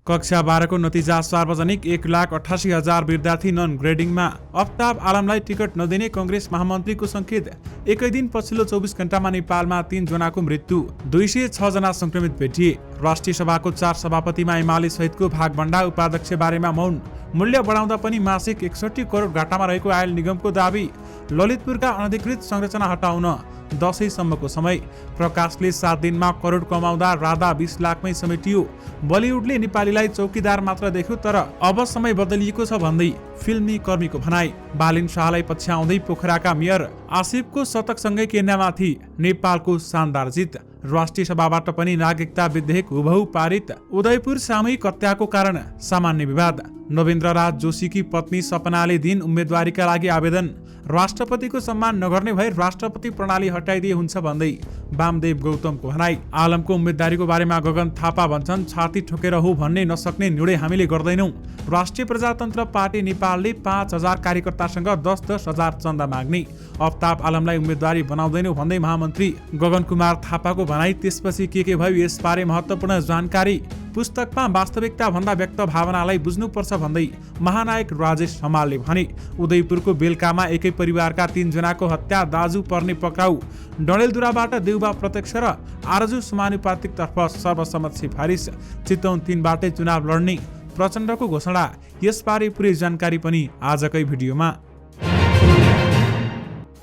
कक्षा 12 को नतिजा सार्वजनिक। 1,88,000 विद्यार्थी नन ग्रेडिङमा। अफ्ताब आलमलाई टिकट नदिने कांग्रेस महामन्त्रीको संकेत। एकै दिन पछिल्लो 24 घण्टामा नेपालमा 3 जनाको मृत्यु, 206 जना संक्रमित भेटिए। राष्ट्रिय सभाको 4 सभापतिमा एमाले सहितको भागभण्डा। उपाध्यक्ष बारेमा मौन। मूल्य बढाउँदा पनि मासिक 61 करोड घाटामा रहेको आयल निगमको दाबी। ललितपुरका अनधिकृत संरचना हटाउन दशैंसम्मको समय। प्रकाशले 7 दिनमा करोड कमाउँदा राधा 20 लाखमै समेटियो। बलिउडले नेपालीलाई चौकीदार मात्र देख्यो, तर अब समय बदलिएको छ भन्दै फिल्मी कर्मीको भनाई। बालिन शाहलाई पछ्याउँदै पोखराका मेयर आसिफको शतकसँगै केन्यामाथि नेपालको शानदार जित। राष्ट्रिय सभाबाट पनि नागरिकता विधेयक हुबहु पारित। उदयपुर सामूहिक हत्याको कारण सामान्य विवाद। नवेन्द्र राज जोशीकी पत्नी सपनाले दिन उम्मेदवारीका लागि आवेदन। राष्ट्रपतिको सम्मान नगर्ने भए राष्ट्रपति प्रणाली हटाइदिए हुन्छ भन्दै वामदेव गौतमको भनाई। आलमको उम्मेदवारीको बारेमा गगन थापा भन्छन्, छाती ठोकेर हो भन्ने नसक्ने निर्णय हामीले गर्दैनौं। राष्ट्रिय प्रजातन्त्र पार्टी नेपालले 5,000 कार्यकर्तासँग 10,000 चन्दा माग्ने। अफ्ताब आलमलाई उम्मेदवारी बनाउँदैनौ भन्दै महामन्त्री गगन कुमार थापाको भनाई। त्यसपछि के भयो यसबारे महत्त्वपूर्ण जानकारी। पुस्तकमा वास्तविकता भन्दा व्यक्त भावनालाई बुझ्नुपर्छ भन्दै महानायक राजेश हमालले भने। उदयपुरको बेलकामा एकै परिवारका 3 जनाको हत्या, दाजु पर्ने पक्राउ। डडेलधुराबाट देउबा प्रत्यक्ष र आरजु समानुपातिक तर्फ सर्वसम्मत सिफारिस। चितवन 3बाटै चुनाव लड्ने प्रचण्डको घोषणा। यसबारे पुरै जानकारी पनि आजकै भिडियोमा।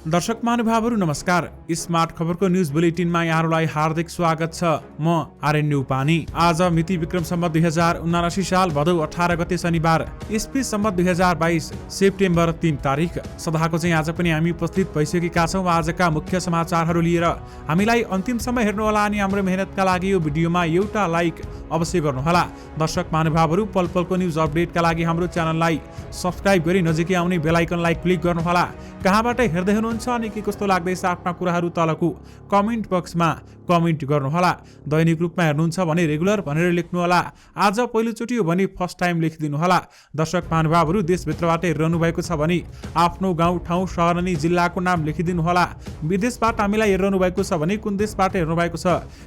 दर्शक महानुभावहरू नमस्कार। स्मार्ट खबरको न्यूज बुलेटिनमा यहाँहरूलाई हार्दिक स्वागत छ। म आर्यन उपानी। आज मिति विक्रम सम्वत 2079 साल भदौ 18 गते शनिबार, ईस्वी सम्वत 2022 सेप्टेम्बर 3 तारिक। सदाको चाहिँ आज पनि हामी उपस्थित भइसकेका छौँ आजका मुख्य समाचारहरू लिएर। हामीलाई अन्तिमसम्म हेर्नुहोला अनि हाम्रो मेहनतका लागि यो भिडियोमा एउटा लाइक अवश्य गर्नुहोला। दर्शक महानुभावहरू पल पलको न्यूज अपडेटका लागि हाम्रो च्यानललाई सब्स्क्राइब गरी नजिकै आउने बेल आइकनलाई क्लिक गर्नुहोला। कहाँबाट हेर्दै हुनुहुन्छ अनि के कस्तो लाग्दैछ आफ्ना कुराहरू तलको कमेन्ट बक्समा कमेन्ट गर्नुहोला। दैनिक रूपमा हेर्नुहुन्छ भने रेगुलर भनेर लेख्नुहोला। आज पहिलोचोटि हो भने फर्स्ट टाइम लेखिदिनुहोला। दर्शक महानुभावहरू देशभित्रबाट हेरिरहनु भएको छ भने आफ्नो गाउँ ठाउँ सहर अनि जिल्लाको नाम लेखिदिनुहोला। विदेशबाट हामीलाई हेरिरहनु भएको छ भने कुन देशबाट हेर्नु भएको छ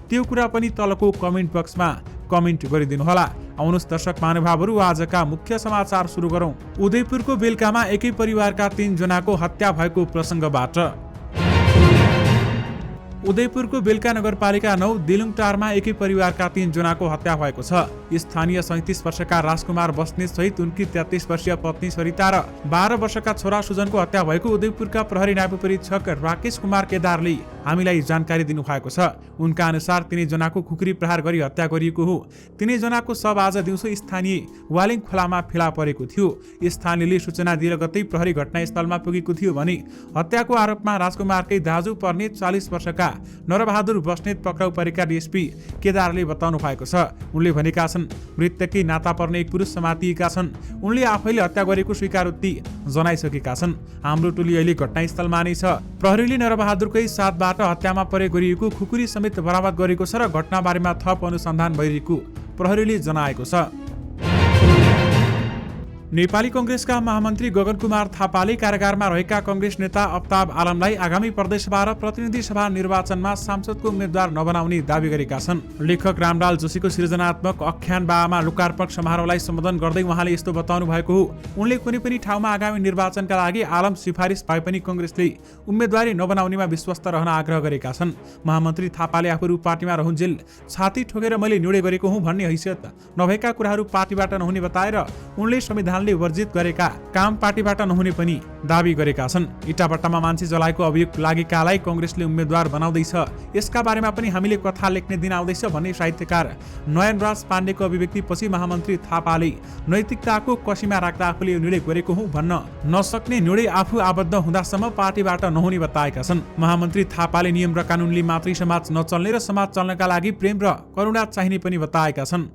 त्यो कुरा पनि तलको कमेन्ट बक्समा कमेन्ट गरिदिनुहोला। आउनुहोस् दर्शक महानुभावहरू आजका मुख्य समाचार सुरु गरौं। उदयपुरको बेलकामा एकै परिवारका 3 जनाको हत्या भएको प्रसङ्गबाट। उदयपुरको बेलका नगरपालिका 9 दिलुङटारमा एकै परिवारका 3 जनाको हत्या भएको छ। स्थानीय 37 वर्षका राजकुमार बस्नेत सहित उनकी 33 वर्षीय पत्नी सरिता र 12 वर्षका छोरा सुजनको हत्या भएको उदयपुरका प्रहरी न्यायपरीक्षक राकेश कुमार केदारले हामीलाई जानकारी दिनुभएको छ। उनका अनुसार तिनै जनाको खुकुरी प्रहार गरी हत्या गरिएको हो। तिनै जनाको शव आज दिउँसो स्थानीय वालिङ खोलामा फेला परेको थियो। स्थानीयले सूचना दिएर गतै प्रहरी घटनास्थलमा पुगेको थियो भने हत्याको आरोपमा राजकुमारकै दाजु पर्ने 40 वर्षका नरबहादुर बस्नेत पक्राउ परेका डीएसपी केदारले बताउनु भएको छ। उनले भनेका छन् मृतककै नाता पर्ने एक पुरुष समातिएका छन्। उनले आफैले हत्या गरेको स्वीकारोक्ति जनाइसकेका छन्। हाम्रो टोली अहिले घटनास्थलमा नै छ। प्रहरीले नरबहादुरकै साथबाट हत्यामा परे गरिएको खुकुरी समेत बरामद गरेको छ र घटनाबारेमा थप अनुसन्धान भइरहेको प्रहरीले जनाएको छ। नेपाली कांग्रेसका महामन्त्री गगन कुमार थापाले कारागारमा रहेका कांग्रेस नेता अफ्ताब आलमलाई आगामी प्रदेशसभा र प्रतिनिधि सभा निर्वाचनमा सांसदको उम्मेद्वार नबनाउने दावी गरेका छन्। लेखक रामलाल जोशीको सृजनात्मक आख्यान बामा लोकार्पण समारोहलाई सम्बोधन गर्दै उहाँले यस्तो बताउनु भएको हो। उनले कुनै पनि ठाउँमा आगामी निर्वाचनका लागि आलम सिफारिस पाए पनि कांग्रेसले उम्मेद्वारी नबनाउनेमा विश्वस्त रहन आग्रह गरेका छन्। महामन्त्री थापाले आफूहरू पार्टीमा रहन्जेल छाती ठोकेर मैले निर्णय गरेको हुँ भन्ने हैसियत नभएका कुराहरू पार्टीबाट नहुने बताएर उनले संविधानले वर्जित गरेका काम पार्टीबाट नहुने पनि दावी गरेका छन्। इटाभट्टामा मान्छे जलाएको अभियोग लागेकालाई कांग्रेसले उम्मेद्वार बनाउँदैछ। यसका बारेमा पनि हामीले कथा लेख्ने दिन आउँदैछ भन्ने साहित्यकार नयनराज पाण्डेको अभिव्यक्तिपछि महामन्त्री थापाले नैतिकताको कसीमा राख्दा आफूले निर्णय गरेको हुँ भन्न नसक्ने निर्णय आफू आबद्ध हुँदासम्म पार्टीबाट नहुने बताएका छन्। महामन्त्री थापाले नियम र कानुनले मात्रै समाज नचल्ने र समाज चल्नका लागि प्रेम र करुणा चाहिने पनि बताएका छन्।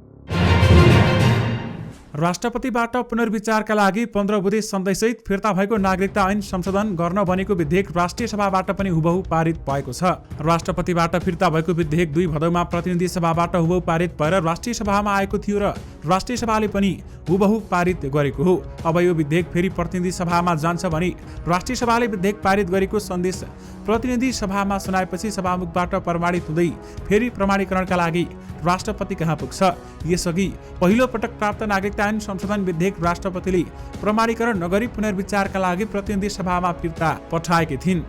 राष्ट्रपतिबाट पुनर्विचारका लागि 15 बुँदे सन्देशसहित फिर्ता भएको नागरिकता ऐन संशोधन गर्न बनेको विधेयक राष्ट्रिय सभाबाट पनि हुबहु पारित भएको छ। राष्ट्रपतिबाट फिर्ता भएको विधेयक 2 भदौमा प्रतिनिधि सभाबाट हुबहु पारित भएर राष्ट्रिय सभामा आएको थियो र राष्ट्रिय सभाले पनि हुबहु पारित गरेको हो। अब यो विधेयक फेरि प्रतिनिधि सभामा जान्छ भने राष्ट्रिय सभाले विधेयक पारित गरेको सन्देश प्रतिनिधि सभामा सुनाएपछि सभामुखबाट प्रमाणित हुँदै फेरि प्रमाणीकरणका लागि राष्ट्रपति कहाँ पुग्छ। यसअघि पहिलो पटक प्राप्त नागरिकता ऐन संशोधन विधेयक राष्ट्रपतिले प्रमाणीकरण नगरी पुनर्विचारका लागि प्रतिनिधि सभामा फिर्ता पठाएकी थिइन्।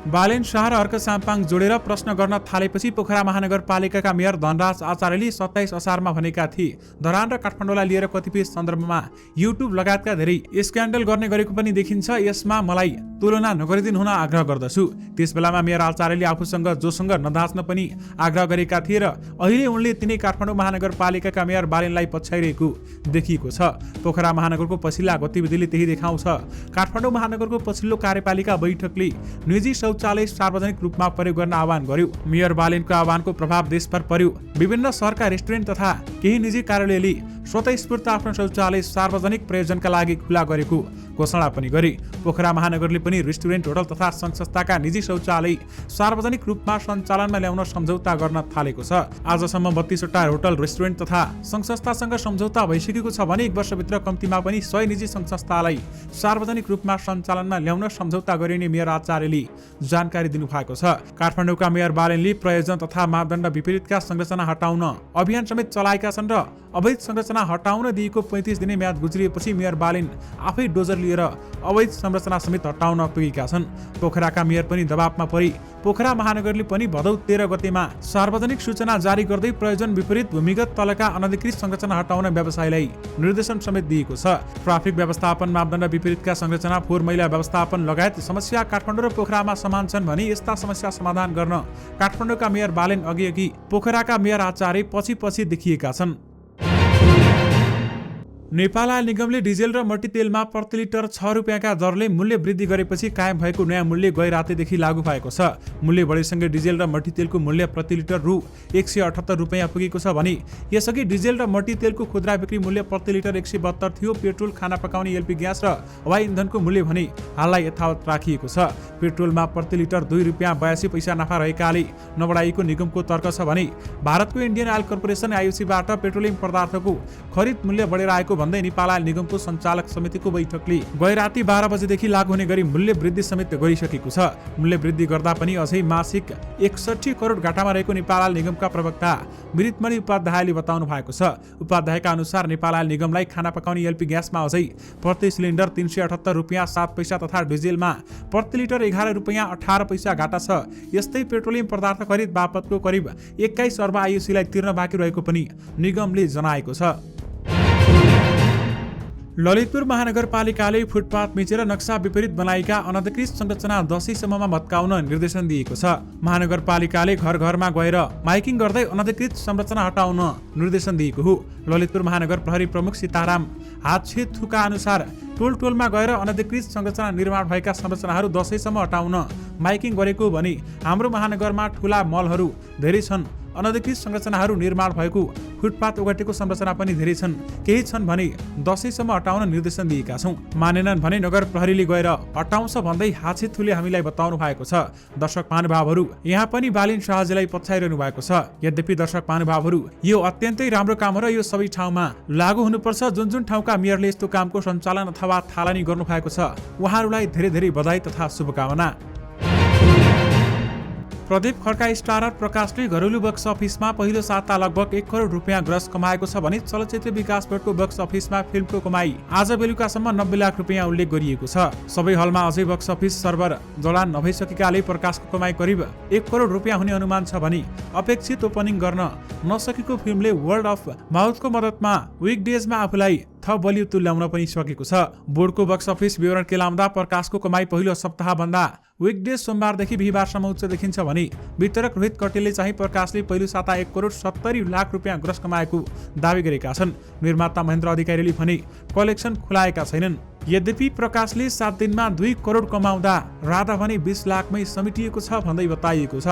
बालेन शाह र अर्क साम्पाङ जोडेर प्रश्न गर्न थालेपछि पोखरा महानगरपालिकाका मेयर धनराज आचार्यले 27 असारमा भनेका थिए धरान र काठमाडौँलाई लिएर कतिपय सन्दर्भमा युट्युब लगायतका धेरै स्क्यान्डल गर्ने गरेको पनि देखिन्छ। यसमा मलाई तुलना नगरिदिनु हुन आग्रह गर्दछु। त्यसबेलामा मेयर आचार्यले आफूसँग जोसँग नदाच्न पनि आग्रह गरेका थिए र अहिले उनले तिनै काठमाडौँ महानगरपालिकाका मेयर बालेनलाई पछ्याइरहेको देखिएको छ। पोखरा महानगरको पछिल्ला गतिविधिले त्यही देखाउँछ। काठमाडौँ महानगरको पछिल्लो कार्यपालिका बैठकले निजी शौचालय सार्वजनिक रूपमा प्रयोग गर्न आह्वान गर्यो। मेयर बालेनको आह्वानको प्रभाव देशभर पर्यो। विभिन्न सरका रेस्टुरेन्ट तथा केही निजी कार्यालयले स्वतःस्फूर्त आफ्नो शौचालय सार्वजनिक प्रयोजनका लागि खुला गरेको घोषणा पनि गरे। पोखरा महानगरले पनि रेस्टुरेन्ट, होटल तथा संघ संस्थाका निजी शौचालय सार्वजनिक रूपमा सञ्चालनमा ल्याउन सम्झौता गर्न थालेको छ। आजसम्म 32 वटा होटल, रेस्टुरेन्ट तथा संघ संस्थासँग सम्झौता भइसकेको छ भने 1 वर्षभित्र कम्तीमा पनि 100 निजी संघ संस्थालाई सार्वजनिक रूपमा सञ्चालनमा ल्याउन सम्झौता गरिने मेयर आचार्यले जानकारी दिनुभएको छ। काठमाडौँका मेयर बालेनले प्रयोजन तथा मापदण्ड विपरीतका संरचना हटाउन अभियान समेत चलाएका छन् र अवैध संरचना हटाउन दिएको 35 दिने म्याद गुज्रिएपछि मेयर बालेन आफै डोजर लिएर अवैध संरचना समेत हटाउन पुगेका छन्। पोखराका मेयर पनि दबावमा परी पोखरा महानगरले पनि भदौ 13 गतेमा सार्वजनिक सूचना जारी गर्दै प्रयोजन विपरीत भूमिगत तलका अनधिकृत संरचना हटाउन व्यवसायलाई निर्देशन समेत दिएको छ। ट्राफिक व्यवस्थापन, मापदण्ड विपरीतका संरचना, फोहोर मैला व्यवस्थापन लगायत समस्या काठमाडौँ र पोखरामा समान छन् भने यस्ता समस्या समाधान गर्न काठमाडौँका मेयर बालेन अघि पोखराका मेयर आचार्य पछि देखिएका छन्। नेपाल आयल निगमले डिजेल र मट्टीतेलमा प्रति लिटर 6 रुपियाँका दरले मूल्य वृद्धि गरेपछि कायम भएको नयाँ मूल्य गै रातेदेखि लागू भएको छ। मूल्य बढीसँगै डिजेल र मट्टीतेलको मूल्य प्रति लिटर रु 178 रुपियाँ पुगेको छ भने यसअघि डिजेल र मट्टीतेलको खुद्रा बिक्री मूल्य प्रति लिटर 172 थियो। पेट्रोल, खाना पकाउने एलपी ग्यास र हवाई इन्धनको मूल्य भने हाललाई यथावत राखिएको छ। पेट्रोलमा प्रति लिटर 2 रुपियाँ 82 पैसा नाफा रहेकाले नबढाइएको निगमको तर्क छ भने भारतको इन्डियन आयल कर्पोरेसन आइओसीबाट पेट्रोलियम पदार्थको खरिद मूल्य बढेर आएको भन्दै नेपाल आयल निगमको सञ्चालक समितिको बैठकले गै राति 12 बजेदेखि लागू हुने गरी मूल्य वृद्धि समेत गरिसकेको छ। मूल्य वृद्धि गर्दा पनि अझै मासिक 61 करोड घाटामा रहेको नेपाल आयल निगमका प्रवक्ता मृतमणि उपाध्यायले बताउनु भएको छ। उपाध्यायका अनुसार नेपाल आयल निगमलाई खाना पकाउने एलपी ग्यासमा अझै प्रति सिलिन्डर 378 रुपियाँ 7 पैसा तथा डिजेलमा प्रति लिटर 11 रुपियाँ 18 पैसा घाटा छ। यस्तै पेट्रोलियम पदार्थ खरिद बापतको करिब 21 अर्ब आइओसीलाई तिर्न बाँकी रहेको पनि निगमले जनाएको छ। ललितपुर महानगरपालिकाले फुटपाथ मिचेर नक्सा विपरीत बनाएका अनधिकृत संरचना 10 सम्ममा भत्काउन निर्देशन दिएको छ। महानगरपालिकाले घर घरमा गएर माइकिङ गर्दै अनधिकृत संरचना हटाउन निर्देशन दिएको हो। ललितपुर महानगर प्रहरी प्रमुख सीताराम हातछेथुका अनुसार टोलमा गएर अनधिकृत संरचना निर्माण भएका संरचनाहरू 10 सम्म हटाउन माइकिङ गरेको भने हाम्रो महानगरमा ठूला मलहरू धेरै छन्। अनधिकृत संरचनाहरू निर्माण भएको फुटपाथ ओगटेको संरचना पनि धेरै छन्। केही छन् भने 10 सम्म हटाउन निर्देशन दिएका छौं। मानेनन् भने नगर प्रहरीले गएर हटाउँछ भन्दै हाछेथुले हामीलाई बताउनु भएको छ। दर्शक महानुभावहरू, यहाँ पनि बालेन शाहजीलाई पछ्याइरहनु भएको छ। यद्यपि दर्शक महानुभावहरू, यो अत्यन्तै राम्रो काम हो र यो सबै ठाउँमा लागू हुनुपर्छ। जुन ठाउँका मेयरले यस्तो कामको सञ्चालन अथवा थालनी गर्नु भएको छ उहाँहरूलाई धेरै धेरै बधाई तथा शुभकामना। प्रदीप खड्का स्टारर प्रकाशले घरेलु बक्स अफिसमा पहिलो साता लगभग 1 करोड रुपियाँ ग्रस कमाएको छ भने चलचित्र विकास बोर्डको बक्स अफिसमा फिल्मको कमाई आज बेलुकासम्म 90 लाख रुपियाँ उल्लेख गरिएको छ। सबै हलमा अझै बक्स अफिस सर्भर जडान नभइसकेकाले प्रकाशको कमाई करिब 1 करोड रुपियाँ हुने अनुमान छ भने अपेक्षित ओपनिङ गर्न नसकेको फिल्मले वर्ल्ड अफ माउथको मद्दतमा विकडेजमा आफूलाई थप बलियो तुल्याउन पनि सकेको छ। बोर्डको बक्स अफिस विवरण केलाउँदा प्रकाशको कमाई पहिलो सप्ताहभन्दा विकडेज सोमबारदेखि बिहीबारसम्म उच्च देखिन्छ भने वितरक रोहित कटेलले चाहिँ प्रकाशले पहिलो साता 1 करोड 70 लाख रुपियाँ ग्रस कमाएको दावी गरेका छन्। निर्माता महेन्द्र अधिकारीले भने कलेक्सन खुलाएका छैनन्। यद्यपि प्रकाशले 7 दिनमा 2 करोड कमाउँदा राधा भने 20 लाखमै समेटिएको छ भन्दै बताइएको छ।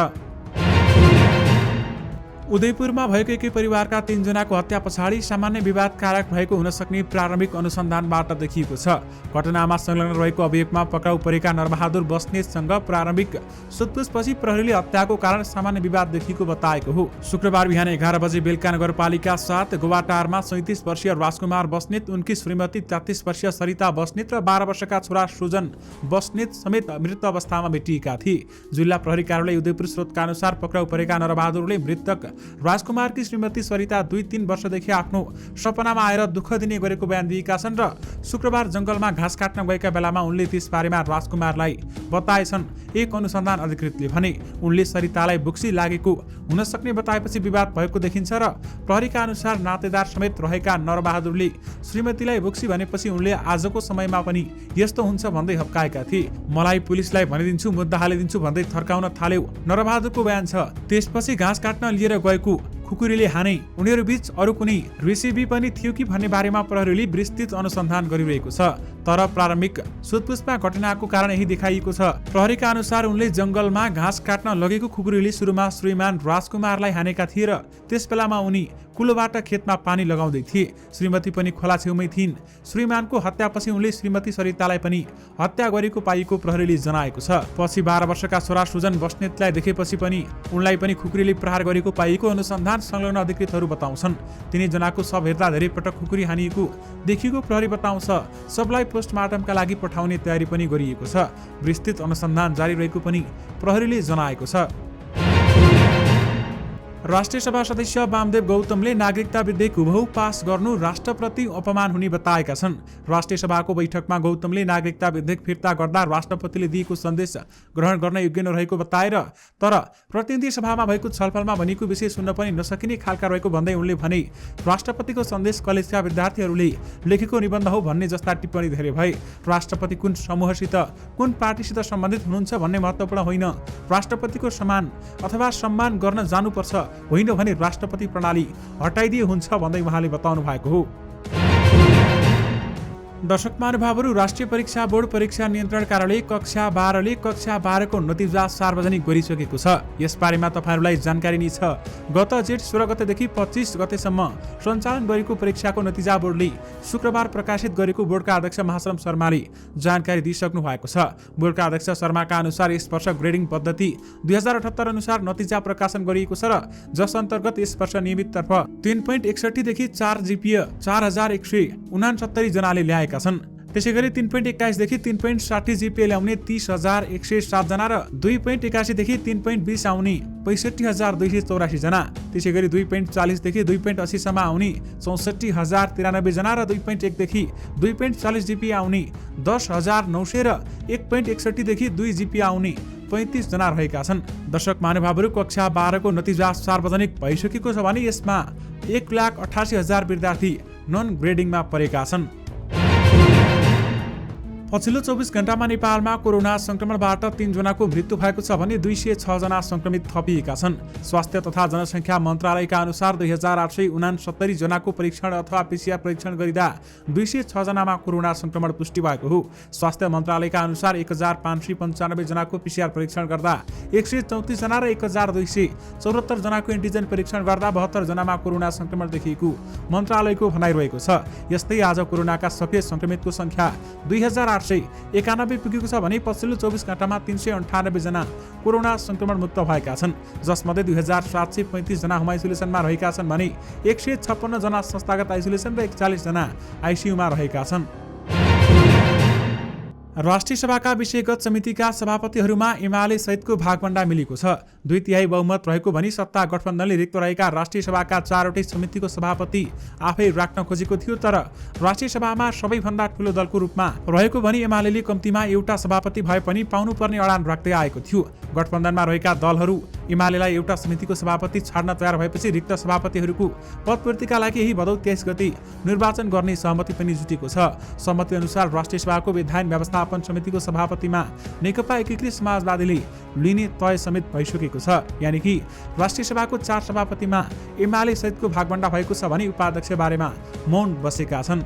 उदयपुरमा भएको एकै परिवारका 3 जनाको हत्या पछाडि सामान्य विवाद कारक भएको हुन सक्ने प्रारम्भिक अनुसन्धानबाट देखिएको छ। घटनामा संलग्न रहेको अभियोगमा पक्राउ परेका नरबहादुर बस्नेतसँग प्रारम्भिक सोधपुछपछि प्रहरीले हत्याको कारण सामान्य विवाद देखिएको बताएको हो। शुक्रबार बिहान 11 बजे बेलका नगरपालिका 7 गोवाटारमा 37 वर्षीय राजकुमार बस्नेत, उनकी श्रीमती 33 वर्षीय सरिता बस्नेत र 12 वर्षका छोरा सुजन बस्नेत समेत मृत अवस्थामा भेटिएका थिए। जिल्ला प्रहरी कार्यालय उदयपुर स्रोतका अनुसार पक्राउ परेका नरबहादुरले मृतक राजकुमारकी श्रीमती सरिता 2-3 वर्षदेखि आफ्नो सपनामा आएर दुःख दिने गरेको बयान दिएका छन् र शुक्रबार जंगलमा घाँस काट्न गएका बेलामा उनले त्यस बारेमा राजकुमारलाई बताएछन्। एक अनुसन्धान अधिकृतले भने उनले सरितालाई बुक्सी लागेको हुन सक्ने बताएपछि विवाद भएको देखिन्छ र प्रहरीका अनुसार नातेदार समेत रहेका नरबहादुरले श्रीमतीलाई बुक्सी भनेपछि उनले आजको समयमा पनि यस्तो हुन्छ भन्दै हप्काएका थिए। मलाई पुलिसलाई भनिदिन्छु, मुद्दा हालिदिन्छु भन्दै थर्काउन थाल्यो, नरबहादुरको बयान छ। त्यसपछि घाँस काट्न लिएर गएको खुकुरीले हाने। उनीहरू बीच अरू कुनै रेसिपी पनि थियो कि भन्ने बारेमा प्रहरीले विस्तृत अनुसन्धान गरिरहेको छ। तर प्रारम्भिक सोधपुछमा घटनाको कारण यही देखाइएको छ। प्रहरीका अनुसार उनले जंगलमा घाँस काट्न लगेको खुकुरीले सुरुमा श्रीमान राजकुमारलाई हानेका थिए र त्यस बेलामा उनी कुलोबाट खेतमा पानी लगाउँदै थिए। श्रीमती पनि खोला छेउमै थिइन्। श्रीमानको हत्यापछि उनले श्रीमती सरितालाई पनि हत्या गरेको पाइएको प्रहरीले जनाएको छ। पछि 12 वर्षका छोरा सुजन बस्नेतलाई देखेपछि पनि उनलाई पनि खुकुरीले प्रहार गरेको पाइएको अनुसन्धान संलग्न अधिकृतहरू बताउँछन्। तिनी जनाको शव हेर्दा धेरै पटक खुकुरी हानिएको देखिएको प्रहरी बताउँछ। सबलाई पोस्टमार्टमका लागि पठाउने तयारी पनि गरिएको छ। विस्तृत अनुसन्धान जारी रहेको पनि प्रहरीले जनाएको छ। राष्ट्रिय सभा सदस्य वामदेव गौतमले नागरिकता विधेयक हुबहु पास गर्नु राष्ट्रप्रति अपमान हुने बताएका छन्। राष्ट्रिय सभाको बैठकमा गौतमले नागरिकता विधेयक फिर्ता गर्दा राष्ट्रपतिले दिएको सन्देश ग्रहण गर्न योग्य नरहेको बताएर तर प्रतिनिधि सभामा भएको छलफलमा भनेको विषय सुन्न पनि नसकिने खालका रहेको भन्दै उनले भने राष्ट्रपतिको सन्देश कलेजका विद्यार्थीहरूले लेखेको निबन्ध हो भन्ने जस्ता टिप्पणी धेरै भए। राष्ट्रपति कुन समूहसित कुन पार्टीसित सम्बन्धित हुनुहुन्छ भन्ने महत्त्वपूर्ण होइन, राष्ट्रपतिको सम्मान गर्न जानुपर्छ, होइन भने राष्ट्रपति प्रणाली हटाइदिए हुन्छ भन्दै उहाँले बताउनु भएको हो। दर्शक महानुभावहरू, राष्ट्रिय परीक्षा बोर्ड परीक्षा नियन्त्रण कार्यालय कक्षा 12ले कक्षा 12 को नतिजा सार्वजनिक गरिसकेको छ। यसबारेमा तपाईहरुलाई जानकारी नै छ। गत जेठ 16 गतेदेखि 25 गतेसम्म सञ्चालन गरेको परीक्षाको नतिजा बोर्डले शुक्रबार प्रकाशित गरेको बोर्डका अध्यक्ष महाश्रम शर्माले जानकारी दिइसक्नु भएको छ। बोर्डका अध्यक्ष शर्माका अनुसार यस वर्ष ग्रेडिङ पद्धति 2078 अनुसार नतिजा प्रकाशन गरिएको छ र जस अन्तर्गत यस वर्ष नियमिततर्फ 3.61 देखि 4 जीपीए 4169 जनाले ल्याएका छन्। त्यसैगरी 3.21 देखि 3.60 जीपीए ल्याउने 30,107 जना र 2.81 देखि 3.20 आउने 65,284 जना, त्यसैगरी 2.40 देखि 2.80 सम्म आउने 64,093 जना र 2.1 देखि 2.40 जीपीए आउने 10,900 र 1.61 देखि 2 जीपीए आउने 35 जना रहेका छन्। दर्शक महानुभावहरू, कक्षा 12 को नतिजा सार्वजनिक भइसकेको छ भने यसमा 1,88,000 विद्यार्थी नन ग्रेडिङमा परेका छन्। पछिल्लो 24 घण्टामा नेपालमा कोरोना संक्रमणबाट 3 जनाको मृत्यु भएको छ भने 206 जना संक्रमित थपिएका छन्। स्वास्थ्य तथा जनसङ्ख्या मन्त्रालयका अनुसार 2,869 जनाको परीक्षण अथवा पीसीआर परीक्षण गरिँदा 206 जनामा कोरोना संक्रमण पुष्टि भएको हो। स्वास्थ्य मन्त्रालयका अनुसार 1,595 जनाको पीसीआर परीक्षण गर्दा 134 जना र 1,274 जनाको एन्टिजन परीक्षण गर्दा 72 जनामा कोरोना संक्रमण देखिएको मन्त्रालयको भनाइरहेको छ। यस्तै आज कोरोनाका सक्रिय संक्रमितको संख्या 2,891 पुगेको छ भने पछिल्लो 24 घण्टामा 398 जना कोरोना संक्रमण मुक्त भएका छन्, जसमध्ये 2,735 जना होम आइसोलेसनमा रहेका छन् भने 156 जना संस्थागत आइसोलेसन र 41 जना आइसियुमा रहेका छन्। राष्ट्रिय सभाका विषयगत समितिका सभापतिहरूमा एमाले सहितको भागभण्डा मिलेको छ। 2/3 बहुमत रहेको भनी सत्ता गठबन्धनले रिक्त रहेका राष्ट्रिय सभाका 4वटै समितिको सभापति आफै राख्न खोजेको थियो, तर राष्ट्रिय सभामा सबैभन्दा ठूलो दलको रूपमा रहेको भनी एमालेले कम्तीमा एउटा सभापति भए पनि पाउनुपर्ने अडान राख्दै आएको थियो। गठबन्धनमा रहेका दलहरू एमालेलाई एउटा समितिको सभापति छाड्न तयार भएपछि रिक्त सभापतिहरूको पदपूर्तिका लागि यही भदौ 23 गते निर्वाचन गर्ने सहमति पनि जुटेको छ। सहमति अनुसार राष्ट्रिय सभाको विधायन व्यवस्थापन समितिको सभापतिमा नेकपा एकीकृत समाजवादीले लिने तय समेत भइसकेको छ। यानि कि राष्ट्रिय सभाको 4 सभापतिमा एमाले सहितको भागभण्डा भएको छ भने उपाध्यक्ष बारेमा मौन बसेका छन्।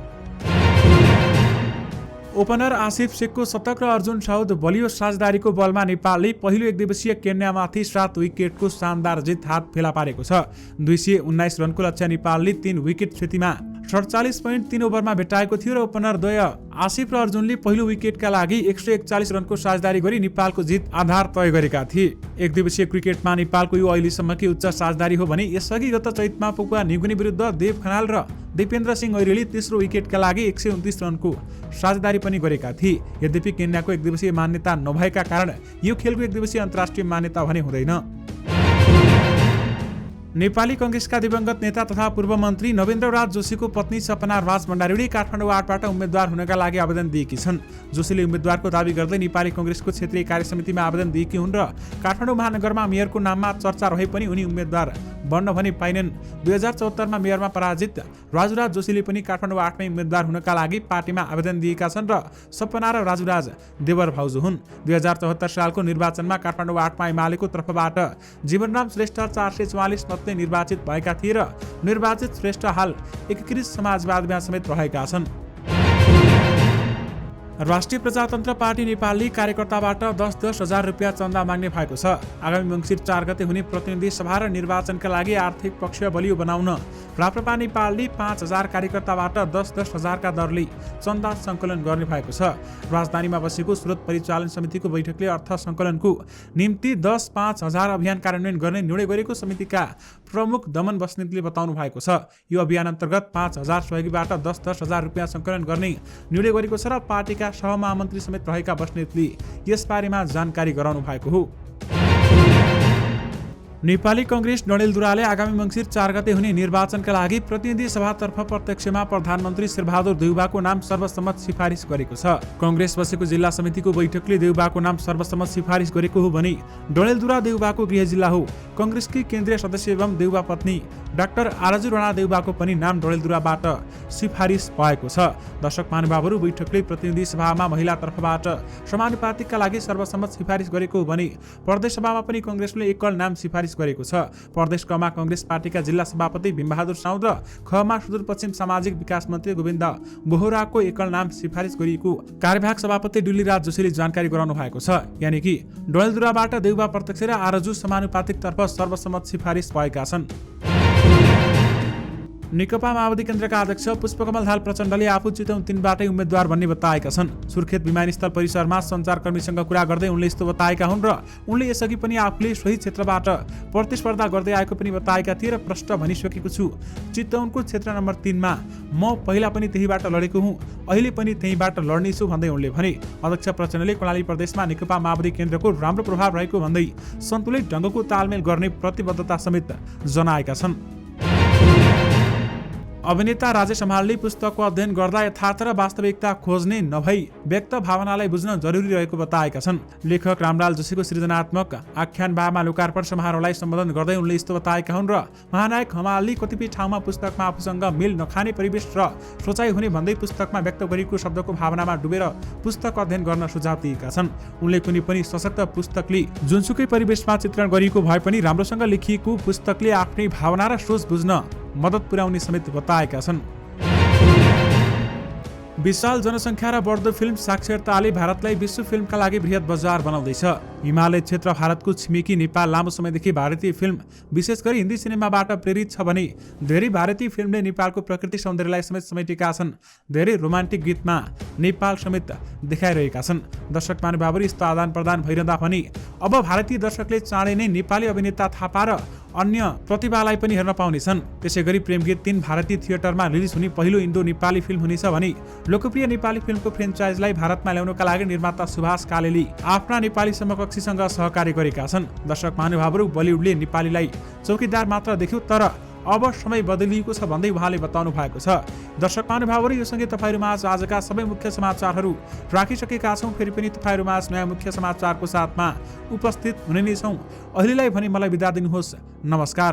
ओपनर आसिफ शेखको शतक र अर्जुन साउद बलियो साझेदारीको बलमा नेपालले पहिलो एकदिवसीय केन्यामाथि 7 विकेटको शानदार जित हात फेला पारेको छ। 219 रनको लक्ष्य नेपालले 3 विकेट क्षतिमा 47.3 ओभरमा भेटाएको थियो र ओपनर द्वय आसिफ र अर्जुनले पहिलो विकेटका लागि 141 रनको साझेदारी गरी नेपालको जित आधार तय गरेका थिए। एकदिवसीय क्रिकेटमा नेपालको यो अहिलेसम्मकै उच्च साझेदारी हो भने यसअघि गत चैतमा पपुवा न्युगिनी विरुद्ध देव खनाल र दिपेन्द्र सिंह ऐरेले तेस्रो विकेटका लागि 129 रनको साझेदारी पनि गरेका थिए। यद्यपि केन्याको एकदिवसीय मान्यता नभएका कारण यो खेलको एकदिवसीय अन्तर्राष्ट्रिय मान्यता भने हुँदैन। नेपाली कांग्रेसका दिवंगत नेता तथा पूर्व मन्त्री नवेन्द्र राज जोशीको पत्नी सपना राज भण्डारीले काठमाडौँ 8बाट उम्मेद्वार हुनका लागि आवेदन दिएकी छन्। जोशीले उम्मेद्वारको दावी गर्दै नेपाली कांग्रेसको क्षेत्रीय कार्य समितिमा आवेदन दिएकी हुन् र काठमाडौँ महानगरमा मेयरको नाममा चर्चा रहे पनि उनी उम्मेद्वार बन्न भने पाइनन्। 2074मा मेयरमा पराजित राजुराज जोशीले पनि काठमाडौँ 8मै उम्मेद्वार हुनका लागि पार्टीमा आवेदन दिएका छन् र सपना र राजुराज देवर भाउजू हुन्। 2074 सालको निर्वाचनमा काठमाडौँ 8मा एमालेको तर्फबाट जीवनराम श्रेष्ठ 444 मतले निर्वाचित भएका थिए र निर्वाचित श्रेष्ठ हाल एकीकृत समाजवादीमा समेत रहेका छन्। राष्ट्रिय प्रजातन्त्र पार्टी नेपालले कार्यकर्ताबाट 10-10 हजार रुपियाँ चन्दा माग्ने भएको छ। आगामी मङ्सिर 4 गते हुने प्रतिनिधि सभा र निर्वाचनका लागि आर्थिक पक्ष बलियो बनाउन राप्रपा नेपालले 5000 कार्यकर्ताबाट 10-10 हजारका दरले चन्दा सङ्कलन गर्ने भएको छ। राजधानीमा बसेको स्रोत परिचालन समितिको बैठकले अर्थ सङ्कलनको निम्ति 10-5 हजार अभियान कार्यान्वयन गर्ने निर्णय गरेको समितिका प्रमुख दमन बस्नेतले बताउनु भएको छ। यो अभियान अन्तर्गत 5000 सहयोगीबाट 10-10 हजार रुपियाँ सङ्कलन गर्ने निर्णय गरेको छ र पार्टीका सहमहामन्त्री समेत रहेका बस्नेतले यसबारेमा जानकारी गराउनु भएको हो। नेपाली कांग्रेस डडेलधुराले आगामी मङ्सिर 4 गते हुने निर्वाचनका लागि प्रतिनिधि सभातर्फ प्रत्यक्षमा प्रधानमन्त्री शेरबहादुर देउवाको नाम सर्वसम्मत सिफारिस गरेको छ। कांग्रेस बसेको जिल्ला समितिको बैठकले देउवाको नाम सर्वसम्मत सिफारिस गरेको हो भने डडेलधुरा देउवाको गृह जिल्ला हो। कांग्रेसकी केन्द्रीय सदस्य एवं देउवा पत्नी डाक्टर आरजु राणा देउवाको पनि नाम डडेलधुराबाट सिफारिस भएको छ। दर्शक महानुभावहरू, बैठकले प्रतिनिधि सभामा महिला तर्फबाट समानुपातिकका लागि सर्वसम्मत सिफारिस गरेको हो भने प्रदेश सभामा पनि कांग्रेसले एकल नाम सिफारिस गरेको छ। प्रदेश कमा कांग्रेस पार्टीका जिल्ला सभापति भीमबहादुर साउद र खमा सुदूरपश्चिम सामाजिक विकास मन्त्री गोविन्द बोहराको एकल नाम सिफारिस गरिएको कार्यवाहक सभापति डुलीराज जोशीले जानकारी गराउनु भएको छ। यानि कि डडेलधुराबाट देउवा प्रत्यक्ष र आरजु समानुपातिक तर्फ सर्वसम्मत सिफारिस भएका छन्। नेकपा माओवादी केन्द्रका अध्यक्ष पुष्पकमल दाहाल प्रचण्डले आफू चितवन 3बाटै उम्मेद्वार भन्ने बताएका छन्। सुर्खेत विमानस्थल परिसरमा सञ्चारकर्मीसँग कुरा गर्दै उनले यस्तो बताएका हुन् र उनले यसअघि पनि आफूले सोही क्षेत्रबाट प्रतिस्पर्धा गर्दै आएको पनि बताएका थिए र प्रष्ट भनिसकेको छु। चितवनको क्षेत्र नम्बर 3मा म पहिला पनि त्यहीबाट लडेको हुँ, अहिले पनि त्यहीबाट लड्नेछु भन्दै उनले भने। अध्यक्ष प्रचण्डले कर्णाली प्रदेशमा नेकपा माओवादी केन्द्रको राम्रो प्रभाव रहेको भन्दै सन्तुलित ढङ्गको तालमेल गर्ने प्रतिबद्धता समेत जनाएका छन्। अभिनेता राजेश हमालले पुस्तकको अध्ययन गर्दा यथार्थ र वास्तविकता खोज्ने नभई व्यक्त भावनालाई बुझ्न जरुरी रहेको बताएका छन्। लेखक रामलाल जोशीको सृजनात्मक आख्यान बामा लोकार्पण समारोहलाई सम्बोधन गर्दै उनले यस्तो बताएका हुन् र महानायक हमालले कतिपय ठाउँमा पुस्तकमा आफूसँग मेल नखाने परिवेश र सोचाइ हुने भन्दै पुस्तकमा व्यक्त गरिएको शब्दको भावनामा डुबेर पुस्तक अध्ययन गर्न सुझाव दिएका छन्। उनले कुनै पनि सशक्त पुस्तकले जुनसुकै परिवेशमा चित्रण गरिएको भए पनि राम्रोसँग लेखिएको पुस्तकले आफ्नै भावना र सोच बुझ्न मद्दत पुर्याउने समेत बताएका छन्। विशाल जनसङ्ख्या र बढ्दो फिल्म साक्षरताले भारतलाई विश्व फिल्मका लागि बृहत बजार बनाउँदैछ। हिमालय क्षेत्र भारतको छिमेकी नेपाल लामो समयदेखि भारतीय फिल्म विशेष गरी हिन्दी सिनेमाबाट प्रेरित छ भने धेरै भारतीय फिल्मले नेपालको प्रकृति सौन्दर्यलाई समेत समेटेका छन्। धेरै रोमान्टिक गीतमा नेपाल समेत देखाइरहेका छन्। दर्शक महानुभावहरू, यस्तो आदान प्रदान भइरहँदा पनि अब भारतीय दर्शकले चाँडै नै नेपाली अभिनेता थापा र अन्य प्रतिभालाई पनि हेर्न पाउनेछन्। त्यसैगरी प्रेमगीत 3 भारतीय थिएटरमा रिलिज हुने पहिलो इन्डो नेपाली फिल्म हुनेछ भने लोकप्रिय नेपाली फिल्मको फ्रेन्चाइजलाई भारतमा ल्याउनका लागि निर्माता सुभाष कालेले आफ्ना नेपाली समकक्षीसँग सहकार्य गरेका छन्। दर्शक महानुभावहरू, बलिउडले नेपालीलाई चौकीदार मात्र देख्यो तर अब समय बदलिएको छ भन्दै उहाँले बताउनु भएको छ। दर्शक महानुभावहरू, यो सँगै तपाईँहरूमाझ आजका सबै मुख्य समाचारहरू राखिसकेका छौँ। फेरि पनि तपाईँहरूमाझ नयाँ मुख्य समाचारको साथमा उपस्थित हुने नै छौँ। अहिलेलाई भने मलाई बिदा दिनुहोस्। नमस्कार।